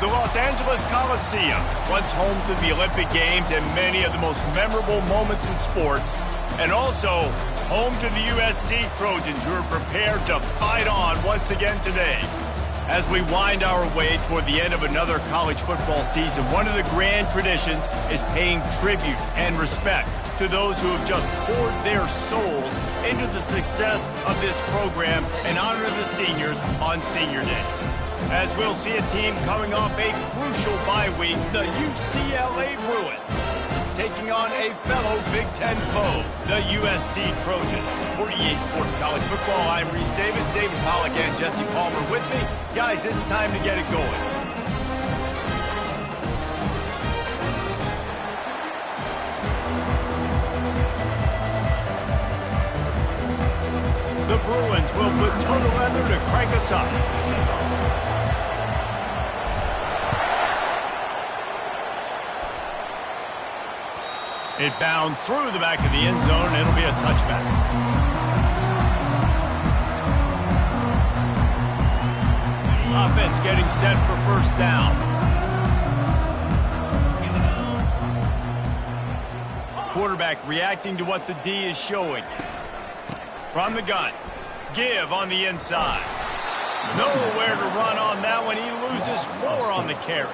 The Los Angeles Coliseum, once home to the Olympic Games and many of the most memorable moments in sports, and also home to the USC Trojans, who are prepared to fight on once again today. As we wind our way toward the end of another college football season, one of the grand traditions is paying tribute and respect to those who have just poured their souls into the success of this program and honor the seniors on Senior Day. As we'll see a team coming off a crucial bye week, the UCLA Bruins, taking on a fellow Big Ten foe, the USC Trojans. For EA Sports College Football, I'm Reese Davis, David Pollack, and Jesse Palmer with me. Guys, it's time to get it going. The Bruins will put total leather to crank us up. It bounds through the back of the end zone. It'll be a touchback. Offense getting set for first down. Quarterback reacting to what the D is showing. From the gun. Give on the inside. Nowhere to run on that one. He loses 4 on the carry.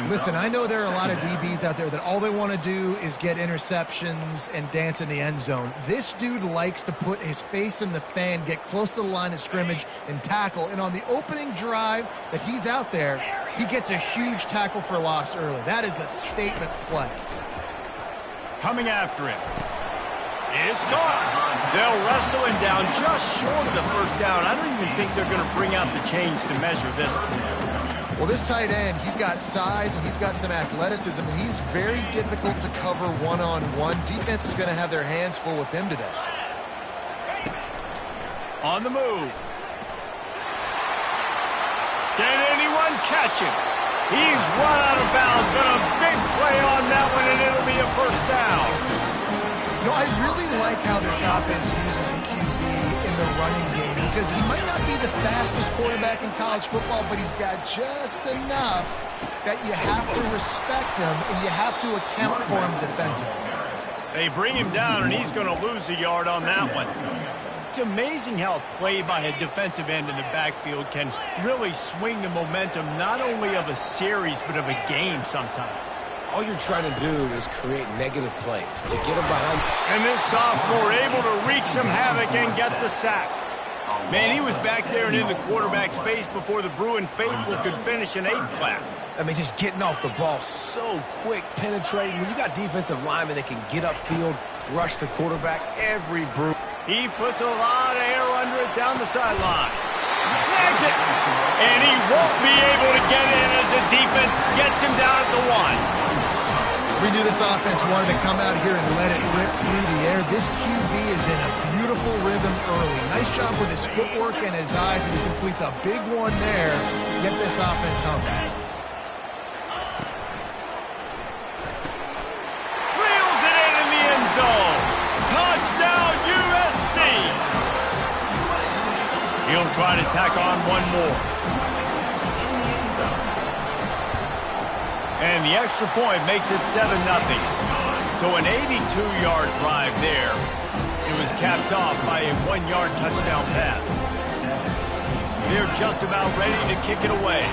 Listen, I know there are a lot of DBs out there that all they want to do is get interceptions and dance in the end zone. This dude likes to put his face in the fan, get close to the line of scrimmage, and tackle. And on the opening drive that he's out there, he gets a huge tackle for loss early. That is a statement play. Coming after him. It's caught. They'll wrestle him down just short of the first down. I don't even think they're going to bring out the chains to measure this one. Well, this tight end, he's got size and he's got some athleticism, and he's very difficult to cover one-on-one. Defense is going to have their hands full with him today. On the move. Can anyone catch him? He's run out of bounds, but a big play on that one, and it'll be a first down. You know, I really like how this offense uses the QB in the running game, because he might not be the fastest quarterback in college football, but he's got just enough that you have to respect him and you have to account for him defensively. They bring him down, and he's going to lose a yard on that one. It's amazing how a play by a defensive end in the backfield can really swing the momentum not only of a series but of a game sometimes. All you're trying to do is create negative plays to get him behind. And this sophomore able to wreak some havoc and get the sack. Man, he was back there and in the quarterback's face before the Bruin faithful could finish an 8-clap. I mean, just getting off the ball so quick, penetrating. When you got defensive linemen that can get upfield, rush the quarterback, every Bruin. He puts a lot of air under it down the sideline. Snags it. And he won't be able to get in as the defense gets him down at the 1. We knew this offense wanted to come out here and let it rip through the air. This QB is in a beautiful rhythm early. Nice job with his footwork and his eyes, and he completes a big one there. Get this offense home. Reels it in the end zone. Touchdown, USC. He'll try to tack on one more. And the extra point makes it 7-0. So an 82-yard drive there. It was capped off by a 1-yard touchdown pass. They're just about ready to kick it away.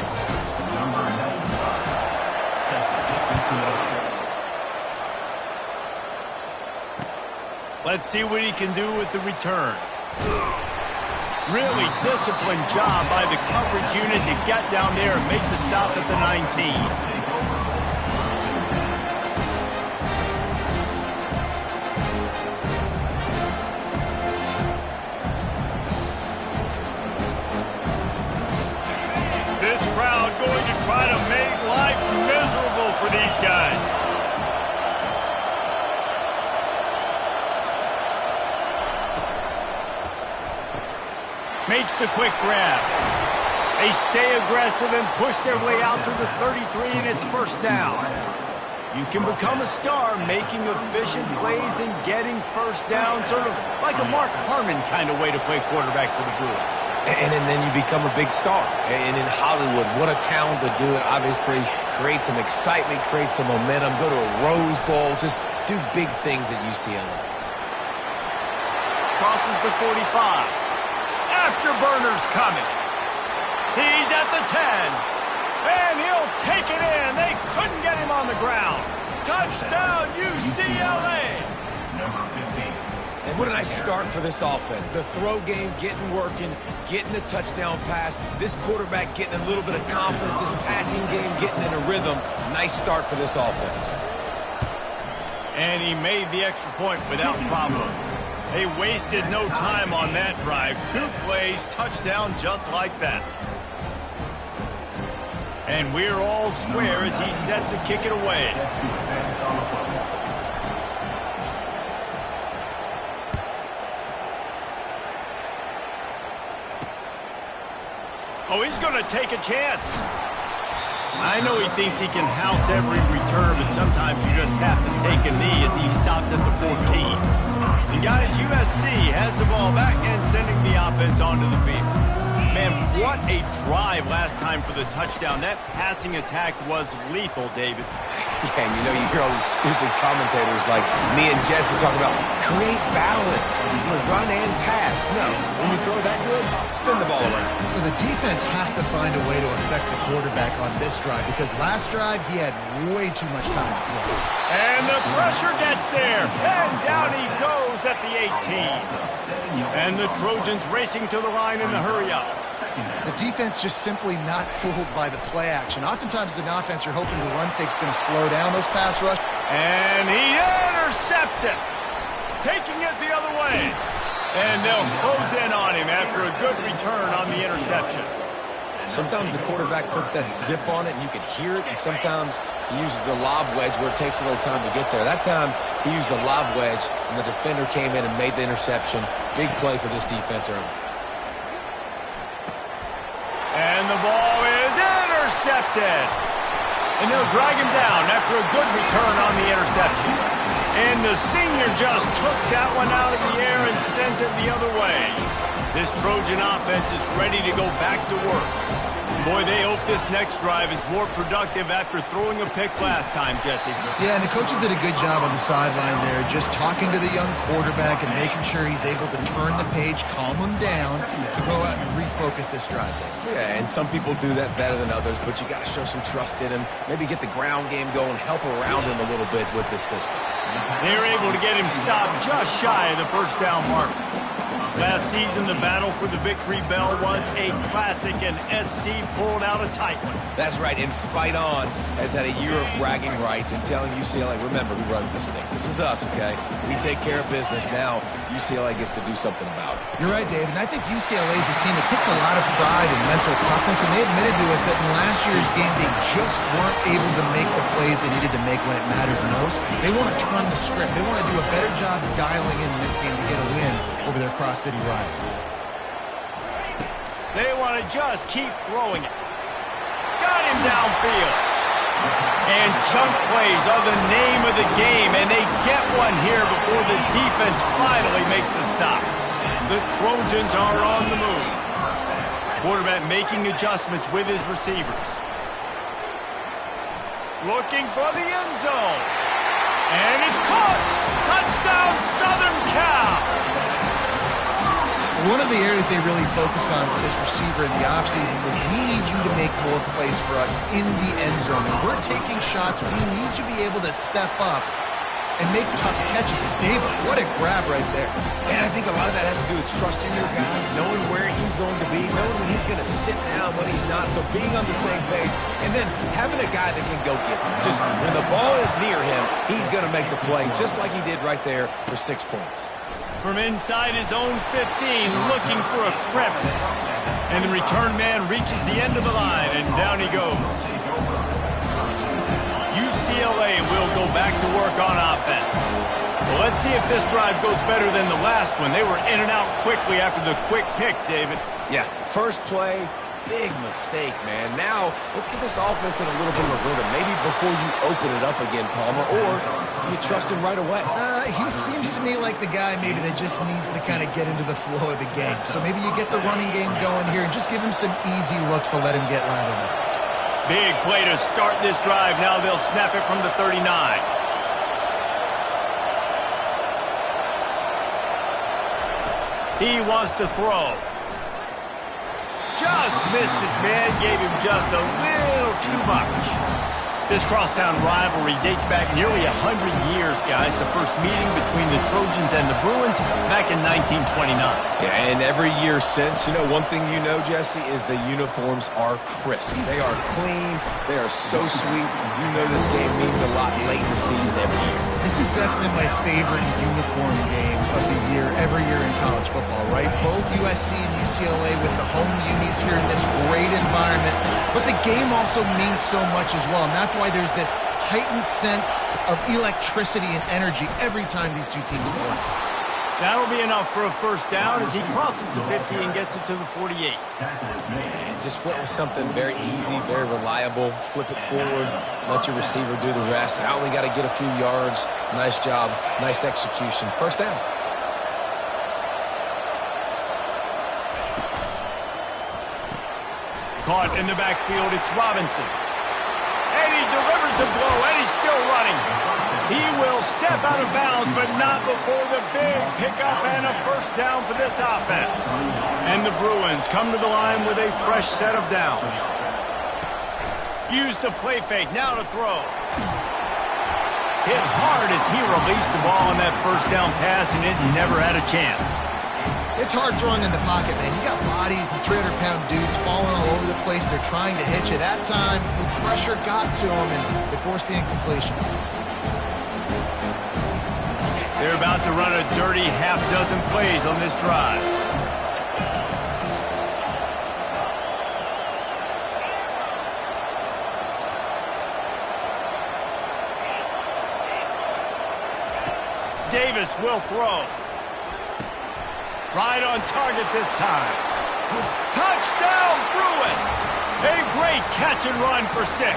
Let's see what he can do with the return. Really disciplined job by the coverage unit to get down there and make the stop at the 19. This crowd going to try to make life miserable for these guys. Makes the quick grab. They stay aggressive and push their way out to the 33, and it's first down. You can become a star making efficient plays and getting first down, sort of like a Mark Harmon kind of way to play quarterback for the Bruins. And then you become a big star. And in Hollywood, what a talent to do it. Obviously, create some excitement, create some momentum, go to a Rose Bowl, just do big things at UCLA. Crosses the 45. Afterburner's coming. He's at the 10. And he'll take it in. They couldn't get him on the ground. Touchdown, UCLA. And what a nice start for this offense. The throw game getting working, getting the touchdown pass. This quarterback getting a little bit of confidence. This passing game getting in a rhythm. Nice start for this offense. And he made the extra point without problem. They wasted no time on that drive. 2 plays, touchdown just like that. And we're all square as he's set to kick it away. Oh, he's going to take a chance. I know he thinks he can house every return, but sometimes you just have to take a knee as he stopped at the 14. And guys, USC has the ball back and sending the offense onto the field. Man, what a drive last time for the touchdown. That passing attack was lethal, David. Yeah, and you know, you hear all these stupid commentators like me and Jesse talking about create balance, run and pass. No, when you throw that good, spin the ball around. So the defense has to find a way to affect the quarterback on this drive because last drive he had way too much time to throw. And the pressure gets there. And down he goes at the 18. And the Trojans racing to the line in the hurry up. The defense just simply not fooled by the play action. Oftentimes as an offense, you're hoping the run fake's going to slow down those pass rush. And he intercepts it, taking it the other way. And they'll close in on him after a good return on the interception. Sometimes the quarterback puts that zip on it and you can hear it, and sometimes he uses the lob wedge where it takes a little time to get there. That time he used the lob wedge and the defender came in and made the interception. Big play for this defense early. And the ball is intercepted. And they'll drag him down after a good return on the interception. And the senior just took that one out of the air and sent it the other way. This Trojan offense is ready to go back to work. Boy, they hope this next drive is more productive after throwing a pick last time, Jesse. Yeah, and the coaches did a good job on the sideline there, just talking to the young quarterback and making sure he's able to turn the page, calm him down, to go out and refocus this drive. Yeah, and some people do that better than others, but you got to show some trust in him, maybe get the ground game going, help around him a little bit with this system. They're able to get him stopped just shy of the first down mark. Last season, the battle for the victory bell was a classic, and SC pulled out a tight one. That's right, and Fight On has had a year of bragging rights and telling UCLA, remember who runs this thing. This is us, okay? We take care of business. Now UCLA gets to do something about it. You're right, Dave, and I think UCLA is a team that takes a lot of pride in mental toughness, and they admitted to us that in last year's game, they just weren't able to make the plays they needed to make when it mattered most. They want to turn the script. They want to do a better job dialing in this game to get a win over their cross-city rival. They want to just keep throwing it. Got him downfield. And chunk plays are the name of the game, and they get one here before the defense finally makes a stop. The Trojans are on the move. Quarterback making adjustments with his receivers. Looking for the end zone. And it's caught. Touchdown, Southern Cal. One of the areas they really focused on with this receiver in the offseason was we need you to make more plays for us in the end zone. When we're taking shots, we need you to be able to step up and make tough catches. And David, what a grab right there. And I think a lot of that has to do with trusting your guy, knowing where he's going to be, knowing when he's going to sit down, when he's not. So being on the same page, and then having a guy that can go get him. Just when the ball is near him, he's going to make the play, just like he did right there for 6 points. From inside his own 15, looking for a crevice. And the return man reaches the end of the line, and down he goes. UCLA will go back to work on offense. Well, let's see if this drive goes better than the last one. They were in and out quickly after the quick pick, David. Yeah, first play, big mistake, man. Now, let's get this offense in a little bit of a rhythm. Maybe before you open it up again, Palmer, or do you trust him right away? He seems to me like the guy maybe that just needs to kind of get into the flow of the game. So maybe you get the running game going here and just give him some easy looks to let him get landed up. Big play to start this drive. Now they'll snap it from the 39. He wants to throw. Just missed his man, gave him just a little too much. This crosstown rivalry dates back nearly 100 years, guys. The first meeting between the Trojans and the Bruins back in 1929. Yeah, and every year since, you know, one thing you know, Jesse, is the uniforms are crisp. They are clean. They are so sweet. You know this game means a lot late in the season every year. This is definitely my favorite uniform game of the year, every year in college football, right? Both USC and UCLA with the home unis here in this great environment. But the game also means so much as well, and that's why there's this heightened sense of electricity and energy every time these two teams play. That'll be enough for a first down as he crosses the 50 and gets it to the 48. And just went with something very easy, very reliable. Flip it forward, let your receiver do the rest. I only got to get a few yards. Nice job, nice execution. First down. Caught in the backfield, it's Robinson. And he delivers the blow, and he's still running. He will step out of bounds, but not before the big pickup and a first down for this offense. And the Bruins come to the line with a fresh set of downs. Use the play fake, now to throw. Hit hard as he released the ball on that first down pass, and it never had a chance. It's hard throwing in the pocket, man. You got bodies and 300-pound dudes falling all over the place. They're trying to hit you. That time, the pressure got to them, and they forced the incompletion. They're about to run a dirty half-dozen plays on this drive. Davis will throw. Right on target this time. Touchdown, Bruins! A great catch and run for 6.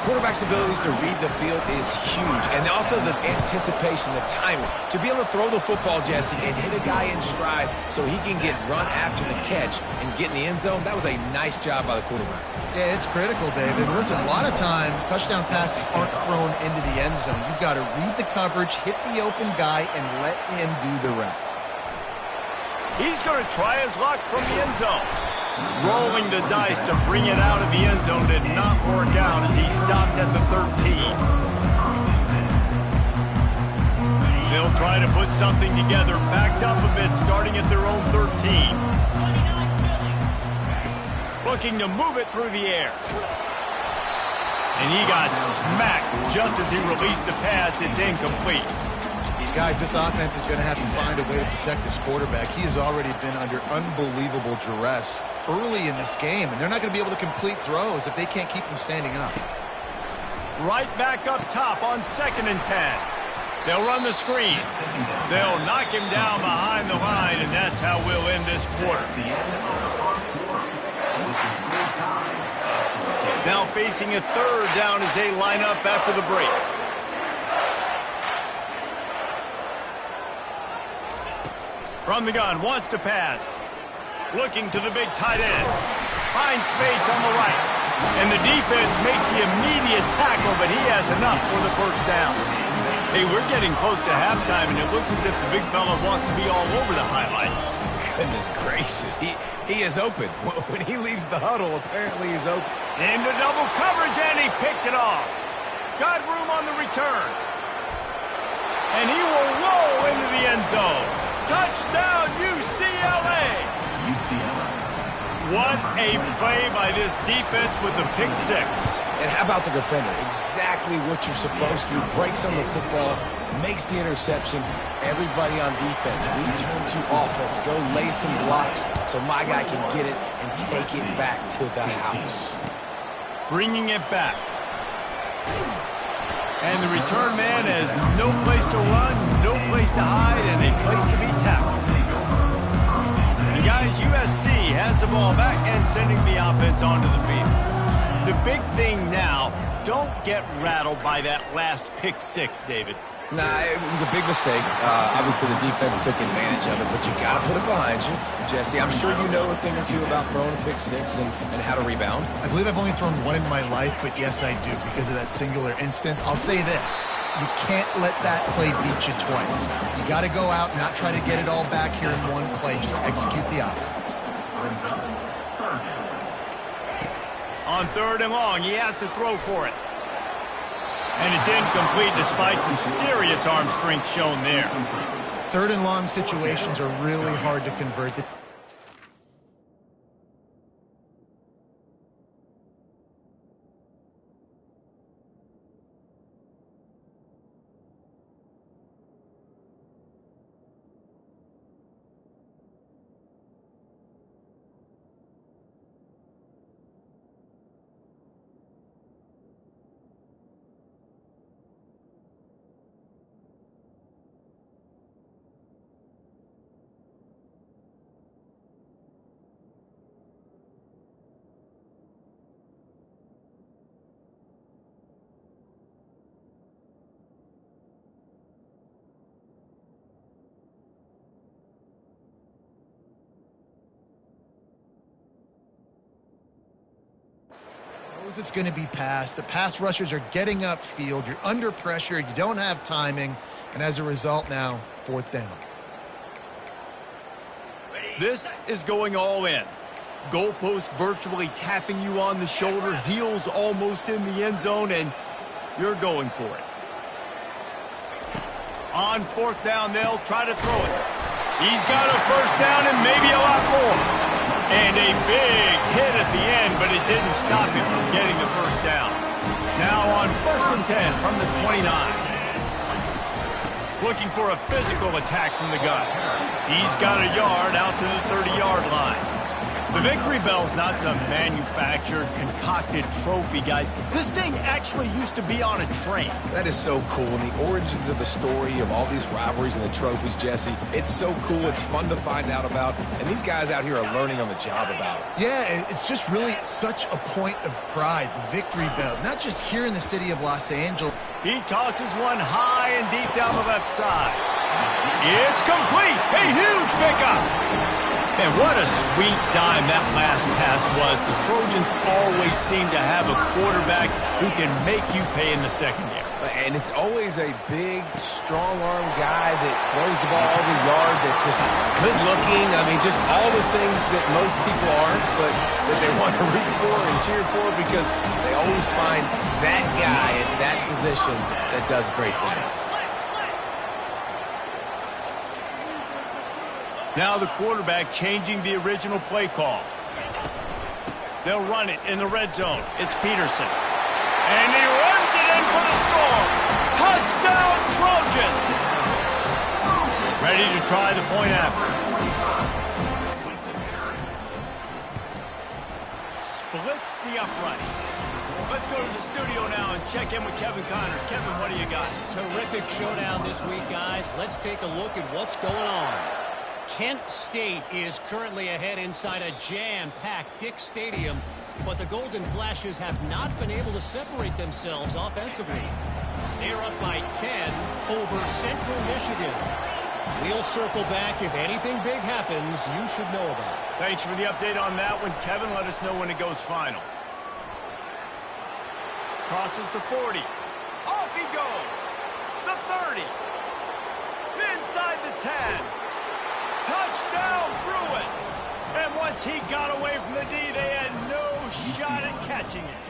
Quarterback's abilities to read the field is huge, and also the anticipation, the timing. To be able to throw the football, Jesse, and hit a guy in stride so he can get run after the catch and get in the end zone, that was a nice job by the quarterback. Yeah, it's critical, David. Listen, a lot of times, touchdown passes aren't thrown into the end zone. You've got to read the coverage, hit the open guy, and let him do the rest. He's going to try his luck from the end zone. Rolling the dice to bring it out of the end zone did not work out as he stopped at the 13. They'll try to put something together, backed up a bit, starting at their own 13. Looking to move it through the air. And he got smacked just as he released the pass. It's incomplete. Guys, this offense is going to have to find a way to protect this quarterback. He has already been under unbelievable duress early in this game, and they're not going to be able to complete throws if they can't keep him standing up. Right back up top on 2nd and 10. They'll run the screen. They'll knock him down behind the line, and that's how we'll end this quarter. Now facing a 3rd down as they line up after the break. From the gun, wants to pass. Looking to the big tight end. Finds space on the right. And the defense makes the immediate tackle, but he has enough for the first down. Hey, we're getting close to halftime, and it looks as if the big fella wants to be all over the highlights. Goodness gracious, he is open. When he leaves the huddle, apparently he's open. Into double coverage, and he picked it off. Got room on the return. And he will roll into the end zone. Touchdown, UCLA! What a play by this defense with the pick 6. And how about the defender? Exactly what you're supposed to do. Breaks on the football, makes the interception. Everybody on defense, return to offense. Go lay some blocks so my guy can get it and take it back to the house. Bringing it back. And the return man has no place to run, no place to hide, and a place to be tackled. And guys, USC has the ball sending the offense onto the field. The big thing now, don't get rattled by that last pick six, David. Nah, it was a big mistake. Obviously, the defense took advantage of it, but you got to put it behind you. Jesse, I'm sure you know a thing or two about throwing a pick six and how to rebound. I believe I've only thrown one in my life, but yes, I do because of that singular instance. I'll say this. You can't let that play beat you twice. You got to go out and not try to get it all back here in one play. Just execute the offense. On 3rd and long, he has to throw for it. And it's incomplete despite some serious arm strength shown there. 3rd and long situations are really hard to convert. It's going to be passed. The pass rushers are getting upfield. You're under pressure. You don't have timing. And as a result now, 4th down. This is going all in. Goalpost virtually tapping you on the shoulder. Heels almost in the end zone, and you're going for it. On 4th down, they'll try to throw it. He's got a 1st down and maybe a lot more. And a big hit at the end, but it didn't stop him from getting the 1st down. Now on 1st and 10 from the 29. Looking for a physical attack from the gun. He's got a yard out to the 30-yard line. The victory bell's not some manufactured, concocted trophy, guys. This thing actually used to be on a train. That is so cool. And the origins of the story of all these rivalries and the trophies, Jesse, it's so cool. It's fun to find out about. And these guys out here are learning on the job about it. Yeah, it's just really such a point of pride, the victory bell. Not just here in the city of Los Angeles. He tosses one high and deep down the left side. It's complete. A huge pickup. And what a sweet dime that last pass was. The Trojans always seem to have a quarterback who can make you pay in the secondary. And it's always a big, strong-arm guy that throws the ball over the yard that's just good-looking. I mean, just all the things that most people aren't, but that they want to root for and cheer for because they always find that guy at that position that does great things. Now the quarterback changing the original play call. They'll run it in the red zone. It's Peterson. And he runs it in for the score. Touchdown, Trojans. Ready to try the point after. Splits the uprights. Let's go to the studio now and check in with Kevin Connors. Kevin, what do you got? Terrific showdown this week, guys. Let's take a look at what's going on. Kent State is currently ahead inside a jam-packed Dick Stadium, but the Golden Flashes have not been able to separate themselves offensively. They're up by 10 over Central Michigan. We'll circle back if anything big happens you should know about. Thanks for the update on that one, Kevin. Let us know when it goes final. Crosses the 40. Off he goes. The 30. Inside the 10. Touchdown, Bruins! And once he got away from the D, they had no shot at catching it.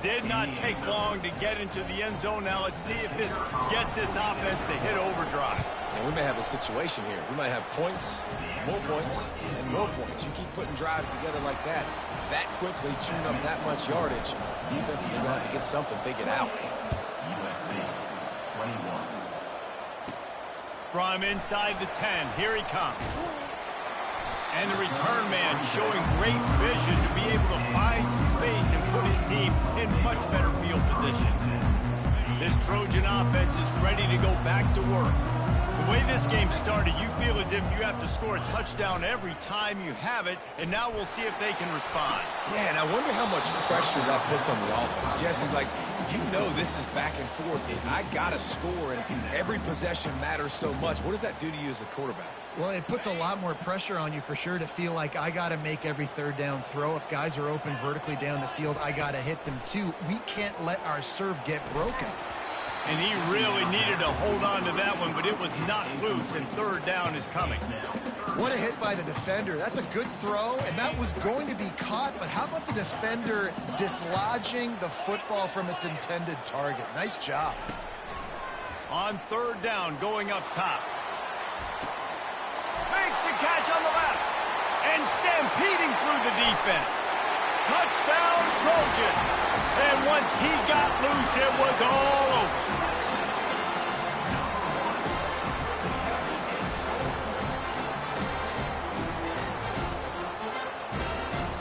Did not take long to get into the end zone. Now let's see if this gets this offense to hit overdrive. And we may have a situation here. We might have points, and more points. You keep putting drives together like that quickly, chewing up that much yardage. Defenses are going to have to get something figured out. From inside the 10, here he comes. And the return man showing great vision to be able to find some space and put his team in much better field position. This Trojan offense is ready to go back to work. The way this game started, you feel as if you have to score a touchdown every time you have it, and now we'll see if they can respond. Yeah, and I wonder how much pressure that puts on the offense. Jesse, like, you know this is back and forth. I got to score, and every possession matters so much. What does that do to you as a quarterback? Well, it puts a lot more pressure on you for sure to feel like I got to make every third down throw. If guys are open vertically down the field, I got to hit them too. We can't let our serve get broken. And he really needed to hold on to that one, but it was not loose, and third down is coming. What a hit by the defender. That's a good throw, and that was going to be caught, but how about the defender dislodging the football from its intended target? Nice job. On third down, going up top. Makes the catch on the left, and stampeding through the defense. Touchdown, Trojans. And once he got loose, it was all over.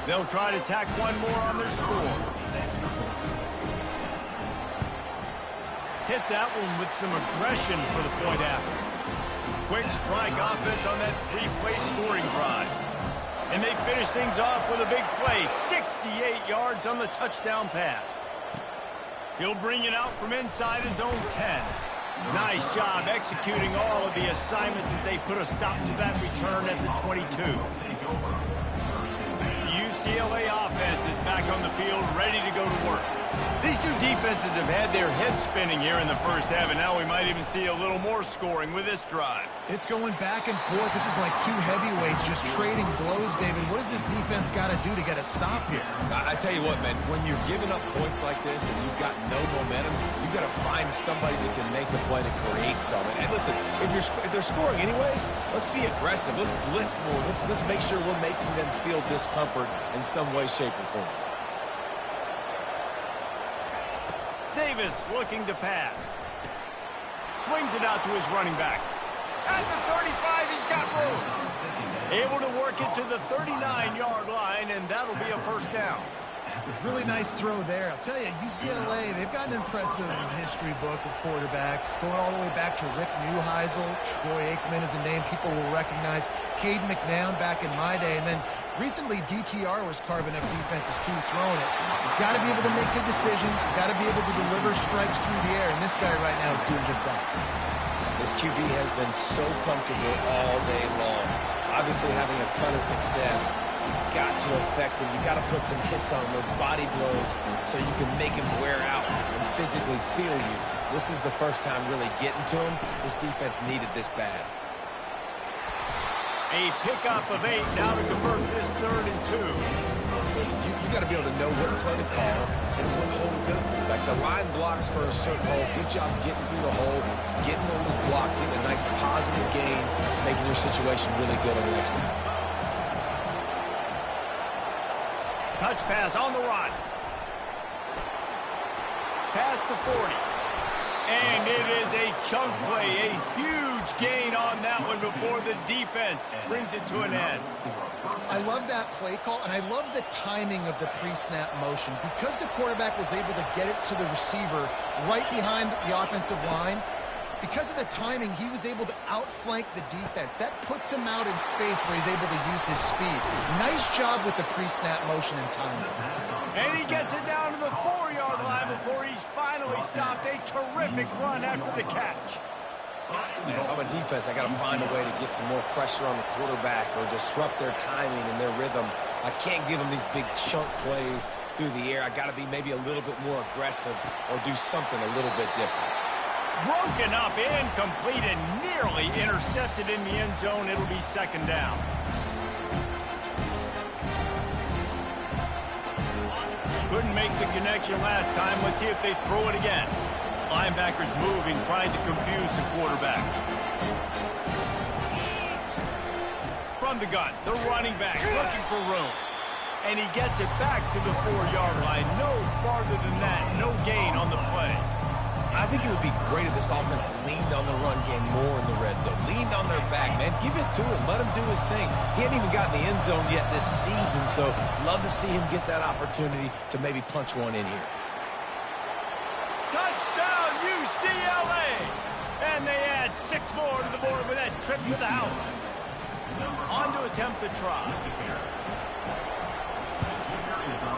They'll try to tack one more on their score. Hit that one with some aggression for the point after. Quick strike offense on that three-play scoring drive. And they finish things off with a big play. 68 yards on the touchdown pass. He'll bring it out from inside his own 10. Nice job executing all of the assignments as they put a stop to that return at the 22. UCLA offense is back on the field, ready to go to work. These two defenses have had their heads spinning here in the first half, and now we might even see a little more scoring with this drive. It's going back and forth. This is like two heavyweights just trading blows, David. What does this defense got to do to get a stop here? I tell you what, man, when you're giving up points like this and you've got no momentum, you've got to find somebody that can make the play to create something. And listen, if they're scoring anyways, let's be aggressive. Let's blitz more. Let's make sure we're making them feel discomfort in some way, shape, or form. Davis looking to pass. Swings it out to his running back. At the 35, he's got room. Able to work it to the 39-yard line, and that'll be a first down. Really nice throw there. I'll tell you, UCLA, they've got an impressive history book of quarterbacks, going all the way back to Rick Neuheisel. Troy Aikman is a name people will recognize. Cade McNown back in my day, and then recently DTR was carving up defenses too, throwing it. You've got to be able to make good decisions. You've got to be able to deliver strikes through the air, and this guy right now is doing just that. This QB has been so comfortable all day long. Obviously having a ton of success. You've got to affect him. You've got to put some hits on him, those body blows, so you can make him wear out and physically feel you. This is the first time really getting to him. This defense needed this bad. A pickup of 8 now to convert this 3rd and 2. Listen, you got to be able to know what play to call and what hole to go through. Like the line blocks for a certain hole. Good job getting through the hole, getting on this block, getting a nice positive gain, making your situation really good on the next one. Touch pass on the run. Past the 40. And it is a chunk play, a huge gain on that one before the defense brings it to an end. I love that play call, and I love the timing of the pre-snap motion. Because the quarterback was able to get it to the receiver right behind the offensive line, because of the timing, he was able to outflank the defense. That puts him out in space where he's able to use his speed. Nice job with the pre-snap motion and timing. And he gets it down to the 4-yard line before he's finally stopped. A terrific run after the catch. Man, if I'm a defense, I got to find a way to get some more pressure on the quarterback or disrupt their timing and their rhythm. I can't give them these big chunk plays through the air. I got to be maybe a little bit more aggressive or do something a little bit different. Broken up, incomplete, and nearly intercepted in the end zone. It'll be 2nd down. Couldn't make the connection last time. Let's see if they throw it again. Linebackers moving, trying to confuse the quarterback. From the gun, the running back looking for room. And he gets it back to the 4-yard line. No farther than that. No gain on the play. I think it would be great if this offense leaned on the run game more in the red zone. Leaned on their back, man. Give it to him. Let him do his thing. He hadn't even gotten the end zone yet this season, so love to see him get that opportunity to maybe punch one in here. Touchdown, UCLA! And they add 6 more to the board with that trip to the house. On to attempt the try.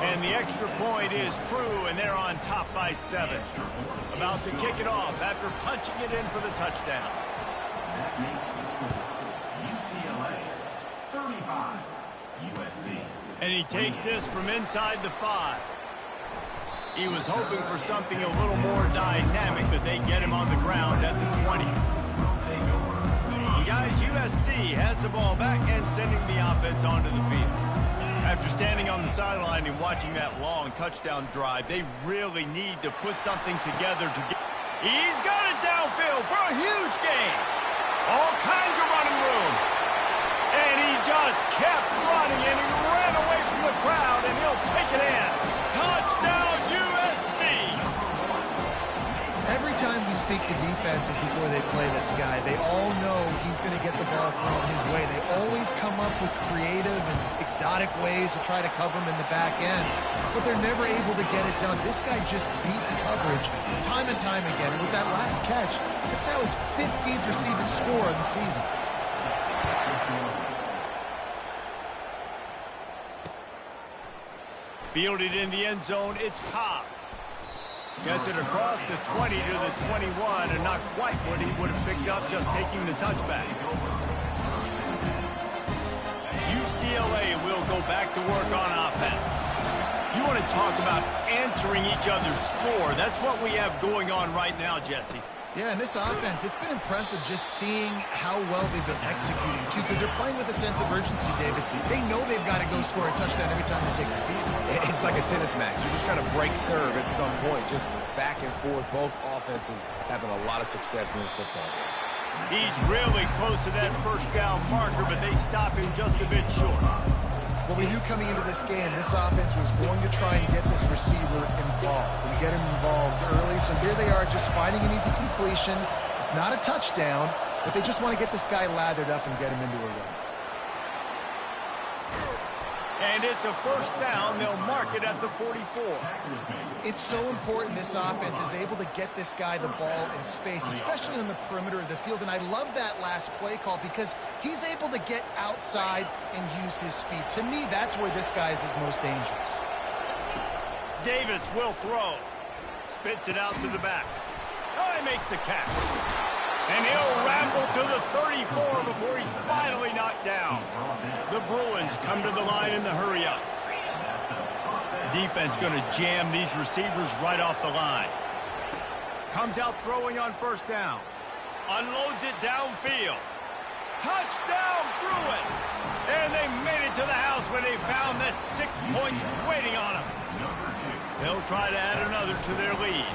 And the extra point is true, and they're on top by 7. About to kick it off after punching it in for the touchdown. That makes the score UCLA 35, USC. And he takes this from inside the 5. He was hoping for something a little more dynamic, but they get him on the ground at the 20. And guys, USC has the ball back and sending the offense onto the field. After standing on the sideline and watching that long touchdown drive, they really need to put something together to get... He's got it downfield for a huge gain. All kinds of running room. And he just kept running, and he ran away from the crowd, and he'll take it in. Touchdown, USC! Every time we speak to defenses before they play this guy, they all know he's going to get the ball thrown his way. They always come up with creative and exotic ways to try to cover him in the back end, but they're never able to get it done. This guy just beats coverage time and time again. And with that last catch, it's now his 15th receiving score of the season. Fielded in the end zone, it's Cobb. Gets it across the 20 to the 21, and not quite what he would have picked up just taking the touchback. UCLA will go back to work on offense. You want to talk about answering each other's score. That's what we have going on right now, Jesse. Yeah, and this offense, it's been impressive just seeing how well they've been executing, too, because they're playing with a sense of urgency, David. They know they've got to go score a touchdown every time they take the field. It's like a tennis match. You're just trying to break serve at some point, just back and forth. Both offenses having a lot of success in this football game. He's really close to that first down marker, but they stop him just a bit short. Well, we knew coming into this game, this offense was going to try and get this receiver involved and get him involved early. So here they are just finding an easy completion. It's not a touchdown, but they just want to get this guy lathered up and get him into a run. And it's a first down. They'll mark it at the 44. It's so important this offense is able to get this guy the ball in space, especially on the perimeter of the field. And I love that last play call because he's able to get outside and use his speed. To me, that's where this guy is his most dangerous. Davis will throw. Spits it out to the back. Oh, he makes the catch. And he'll ramble to the 34 before he's finally knocked down. The Bruins come to the line in the hurry-up. Defense going to jam these receivers right off the line. Comes out throwing on first down. Unloads it downfield. Touchdown, Bruins! And they made it to the house when they found that 6 points waiting on them. They'll try to add another to their lead.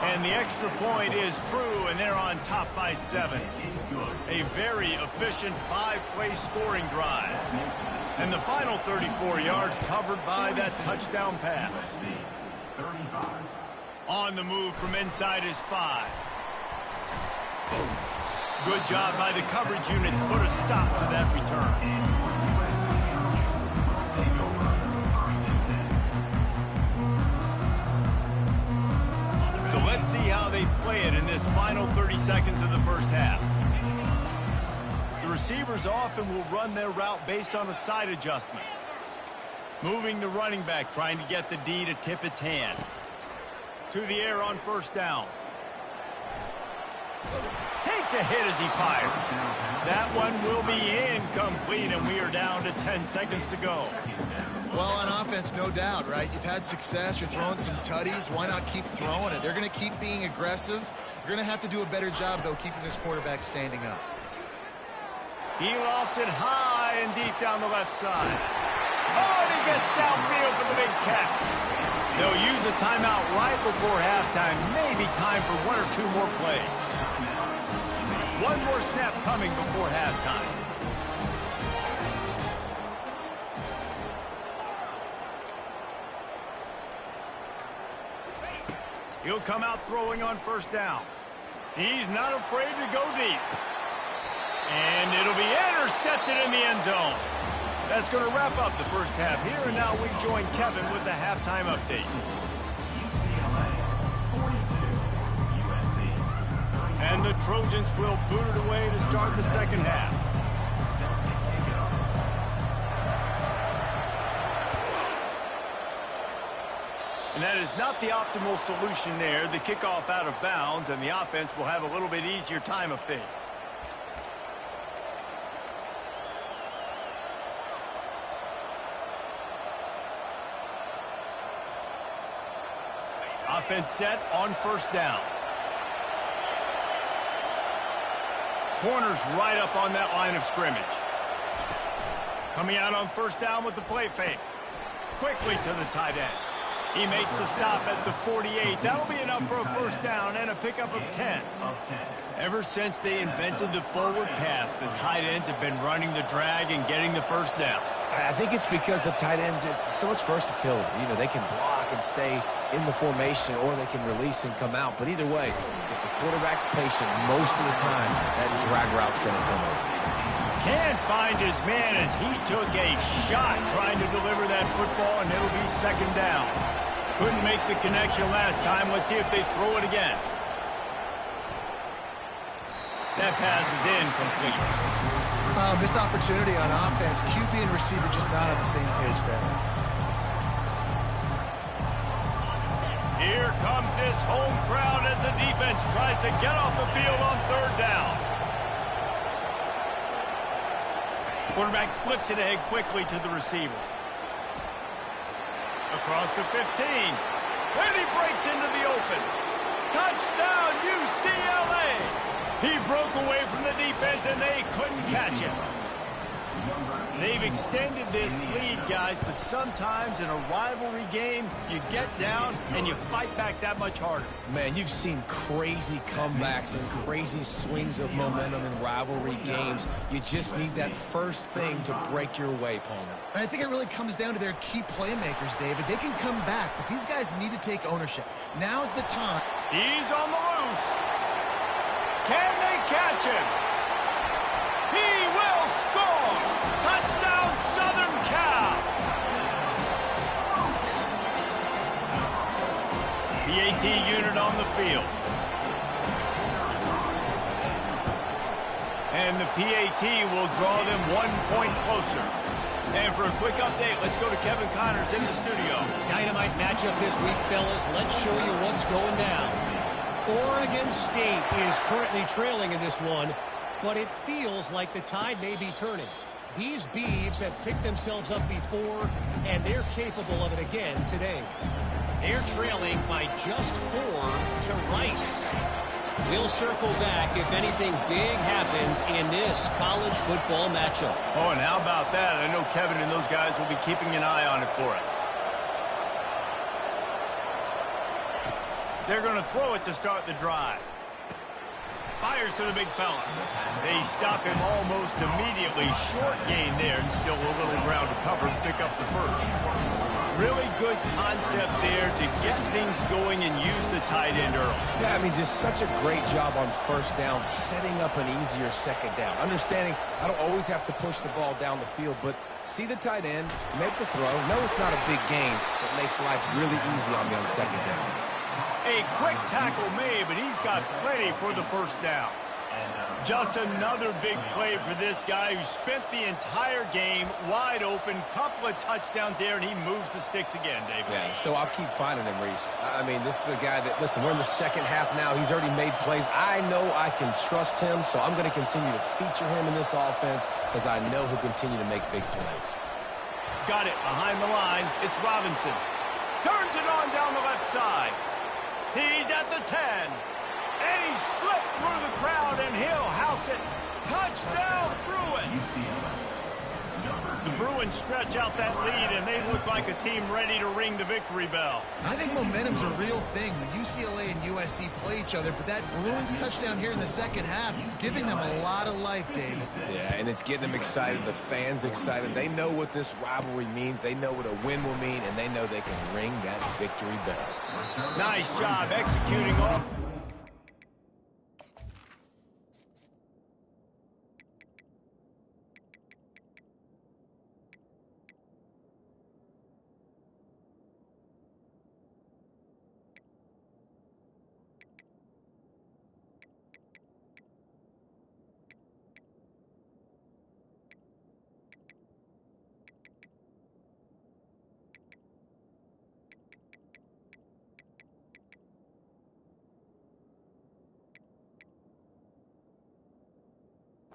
And the extra point is true, and they're on top by 7. A very efficient 5-play scoring drive. And the final 34 yards covered by that touchdown pass. On the move from inside his 5. Good job by the coverage unit to put a stop to that return. So let's see how they play it in this final 30 seconds of the first half. The receivers often will run their route based on a side adjustment. Moving the running back, trying to get the D to tip its hand. To the air on first down. Takes a hit as he fires. That one will be incomplete, and we are down to 10 seconds to go. Well, on offense, no doubt, right? You've had success. You're throwing some tutties. Why not keep throwing it? They're going to keep being aggressive. You're going to have to do a better job, though, keeping this quarterback standing up. He lofts it high and deep down the left side. Oh, and he gets downfield for the big catch. They'll use a timeout right before halftime. Maybe time for 1 or 2 more plays. One more snap coming before halftime. He'll come out throwing on first down. He's not afraid to go deep. And it'll be intercepted in the end zone. That's going to wrap up the first half here, and now we join Kevin with the halftime update. UCLA 42, USC And the Trojans will boot it away to start the second half. And that is not the optimal solution there. The kickoff out of bounds, and the offense will have a little bit easier time of things. Offense set on first down. Corners right up on that line of scrimmage. Coming out on first down with the play fake. Quickly to the tight end. He makes the stop at the 48. That'll be enough for a first down and a pickup of 10. Ever since they invented the forward pass, the tight ends have been running the drag and getting the first down. I think it's because the tight ends is so much versatility. You know, they can block and stay in the formation, or they can release and come out. But either way, if the quarterback's patient, most of the time, that drag route's going to come over. Can't find his man as he took a shot trying to deliver that football, and it'll be second down. Couldn't make the connection last time. Let's see if they throw it again. That pass is incomplete. Missed opportunity on offense. QB and receiver just not on the same page there. Here comes this home crowd as the defense tries to get off the field on third down. Quarterback flips it ahead quickly to the receiver. Across the 15. And he breaks into the open. Touchdown, UCLA! He broke away from the defense, and they couldn't catch him. They've extended this lead, guys, but sometimes in a rivalry game, you get down and you fight back that much harder. Man, you've seen crazy comebacks and crazy swings of momentum in rivalry games. You just need that first thing to break your way, Palmer. I think it really comes down to their key playmakers, David. They can come back, but these guys need to take ownership. Now's the time. He's on the loose. Can they catch him? He will score! Touchdown, Southern Cal! PAT unit on the field. And the PAT will draw them 1 point closer. And for a quick update, let's go to Kevin Connors in the studio. Dynamite matchup this week, fellas. Let's show you what's going down. Oregon State is currently trailing in this one, but it feels like the tide may be turning. These Beavs have picked themselves up before, and they're capable of it again today. They're trailing by just 4 to Rice. We'll circle back if anything big happens in this college football matchup. Oh, and how about that? I know Kevin and those guys will be keeping an eye on it for us. They're going to throw it to start the drive. Fires to the big fella. They stop him almost immediately. Short gain there, and still a little ground to cover to pick up the first. Really good concept there to get things going and use the tight end early. Yeah, I mean, just such a great job on first down, setting up an easier second down. Understanding I don't always have to push the ball down the field, but see the tight end, make the throw. No, it's not a big gain, but makes life really easy on me on second down. A quick tackle made, but he's got plenty for the first down. Just another big play for this guy who spent the entire game wide open. Couple of touchdowns there, and he moves the sticks again, David. Yeah, so I'll keep finding him, Reese. I mean, this is a guy that, listen, we're in the second half now. He's already made plays. I know I can trust him, so I'm going to continue to feature him in this offense because I know he'll continue to make big plays. Got it behind the line. It's Robinson. Turns it on down the left side. He's at the 10. And he slipped through the crowd, and he'll house it. Touchdown, Bruins. The Bruins stretch out that lead, and they look like a team ready to ring the victory bell. I think momentum's a real thing when UCLA and USC play each other, but that Bruins touchdown here in the second half is giving them a lot of life, David. Yeah, and it's getting them excited, the fans excited. They know what this rivalry means. They know what a win will mean, and they know they can ring that victory bell. Nice job executing off.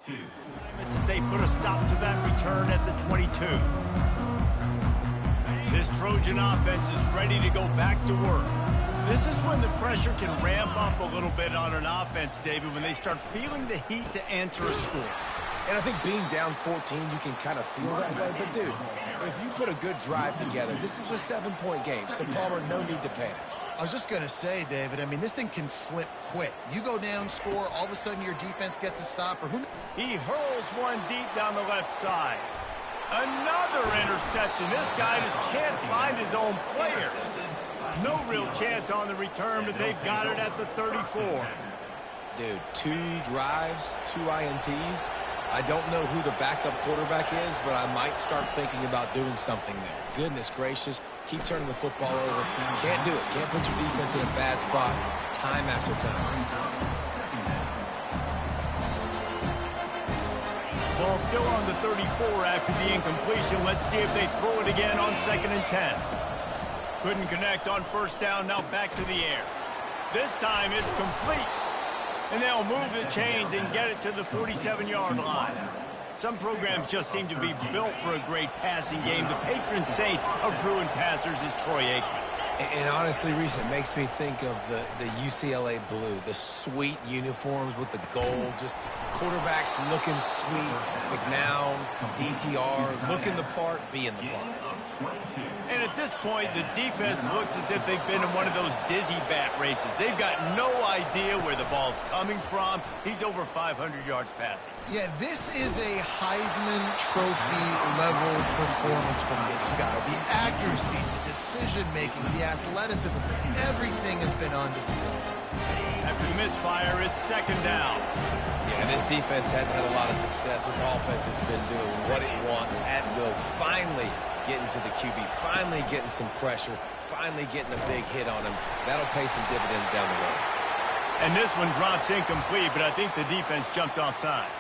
2. As they put a stop to that return at the 22. This Trojan offense is ready to go back to work. This is when the pressure can ramp up a little bit on an offense, David, when they start feeling the heat to answer a score. And I think being down 14, you can kind of feel that way. But, dude, if you put a good drive together, this is a 7-point game. So, Palmer, no need to panic. I was just going to say, David, I mean, this thing can flip quick. You go down, score, all of a sudden your defense gets a stop. Or He hurls one deep down the left side. Another interception. This guy just can't find his own players. No real chance on the return, but they've got it at the 34. Dude, 2 drives, 2 INTs. I don't know who the backup quarterback is, but I might start thinking about doing something there. Goodness gracious, keep turning the football over. Can't do it. Can't put your defense in a bad spot time after time. Ball still on the 34 after the incompletion. Let's see if they throw it again on 2nd and 10. Couldn't connect on first down, now back to the air. This time it's complete. And they'll move the chains and get it to the 47-yard line. Some programs just seem to be built for a great passing game. The patron saint of Bruin passers is Troy Aikman. And honestly, Reese, it makes me think of the UCLA blue, the sweet uniforms with the gold, just quarterbacks looking sweet, McNown, DTR, looking the part, being the part. And at this point, the defense looks as if they've been in one of those dizzy bat races. They've got no idea where the ball's coming from. He's over 500 yards passing. Yeah, this is a Heisman Trophy level performance from this guy. The accuracy, the decision-making, the athleticism, everything has been on display. After the misfire, it's 2nd down. Yeah, this defense hadn't had a lot of success. This offense has been doing what it wants at will. Finally getting to the QB, finally getting some pressure, finally getting a big hit on him. That'll pay some dividends down the road. And this one drops incomplete, but I think the defense jumped offside.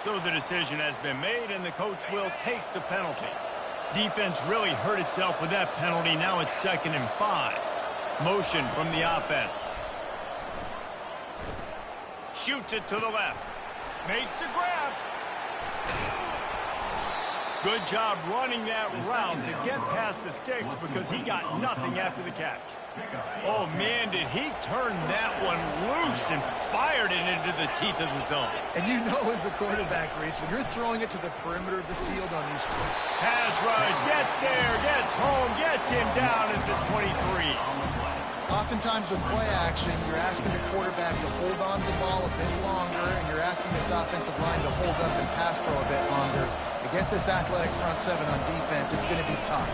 So the decision has been made, and the coach will take the penalty. Defense really hurt itself with that penalty. Now it's 2nd and 5. Motion from the offense. Shoots it to the left. Makes the grab. Good job running that route to get past the sticks because he got nothing after the catch. Oh, man, did he turn that one loose and fired it into the teeth of the zone. And you know as a quarterback, Reese, when you're throwing it to the perimeter of the field on these pass rush, gets there, gets home, gets him down at the 23. Oftentimes with play action, you're asking the quarterback to hold on to the ball a bit longer, and you're asking this offensive line to hold up and pass pro a bit longer. Against this athletic front 7 on defense, it's going to be tough.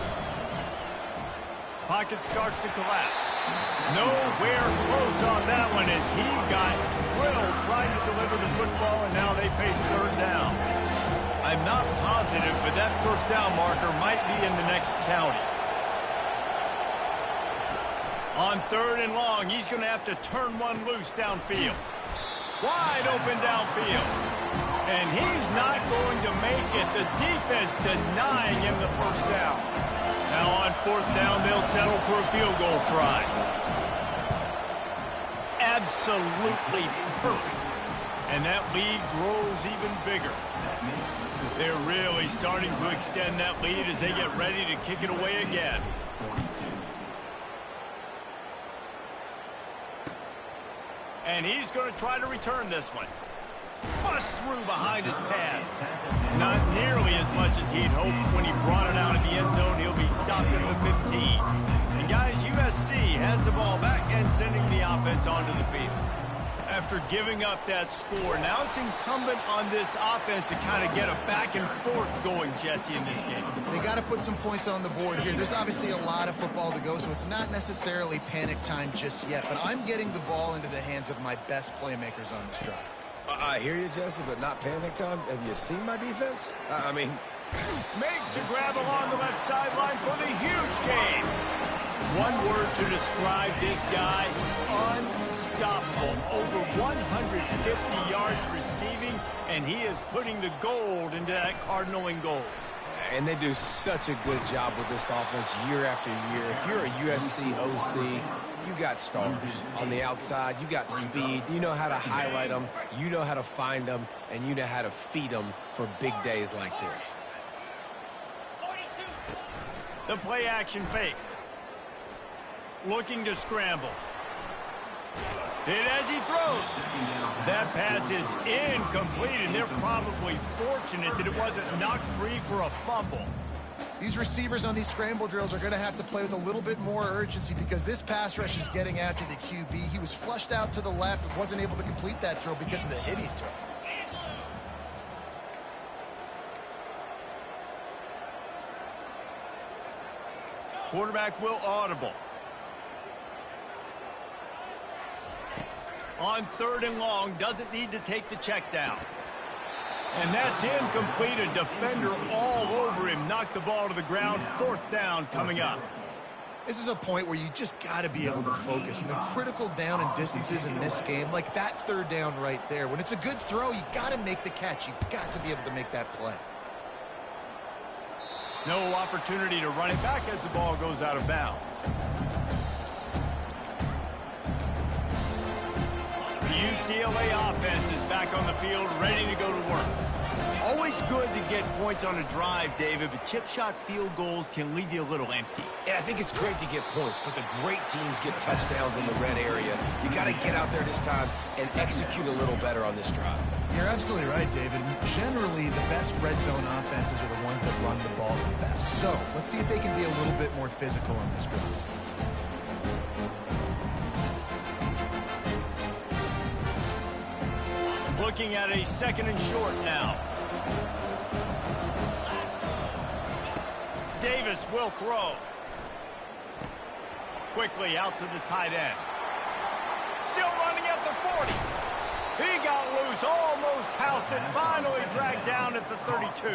Pocket starts to collapse. Nowhere close on that one as he got drilled trying to deliver the football, and now they face 3rd down. I'm not positive, but that 1st down marker might be in the next county. On 3rd and long, he's going to have to turn one loose downfield. Wide open downfield. And he's not going to make it. The defense denying him the 1st down. Now on 4th down, they'll settle for a field goal try. Absolutely perfect. And that lead grows even bigger. They're really starting to extend that lead as they get ready to kick it away again. And he's going to try to return this one. Bust through behind his pad. Not nearly as much as he'd hoped when he brought it out of the end zone. He'll be stopped at the 15. And guys, USC has the ball back and sending the offense onto the field. After giving up that score, now it's incumbent on this offense to kind of get a back and forth going, Jesse, in this game. They got to put some points on the board here. There's obviously a lot of football to go, so it's not necessarily panic time just yet, but I'm getting the ball into the hands of my best playmakers on this drive. I hear you, Jesse, but not panic time. Have you seen my defense? I mean, makes the grab along the left sideline for the huge gain. One word to describe this guy, unstoppable. Over 150 yards receiving, and he is putting the gold into that Cardinal and gold. And they do such a good job with this offense year after year. If you're a USC OC, You got stars. On the outside, you got speed. You know how to highlight them. You know how to find them. And you know how to feed them for big days like this. The play action fake. Looking to scramble. Hit as he throws. That pass is incomplete, and they're probably fortunate that it wasn't knocked free for a fumble. These receivers on these scramble drills are going to have to play with a little bit more urgency because this pass rush is getting after the QB. He was flushed out to the left and wasn't able to complete that throw because of the hit he took. Quarterback will audible. On 3rd and long, doesn't need to take the check down. And that's incomplete. A defender all over him. Knocked the ball to the ground. 4th down coming up. This is a point where you just got to be able to focus. And the critical down and distances in this game, like that 3rd down right there, when it's a good throw, you got to make the catch. You've got to be able to make that play. No opportunity to run it back as the ball goes out of bounds. The UCLA offense is back on the field, ready to go to work. Always good to get points on a drive, David, but chip shot field goals can leave you a little empty. And I think it's great to get points, but the great teams get touchdowns in the red area. You got to get out there this time and execute a little better on this drive. You're absolutely right, David. Generally, the best red zone offenses are the ones that run the ball the best. So let's see if they can be a little bit more physical on this drive. Looking at a 2nd and short now. Davis will throw. Quickly out to the tight end. Still running at the 40. He got loose, almost housed it, finally dragged down at the 32.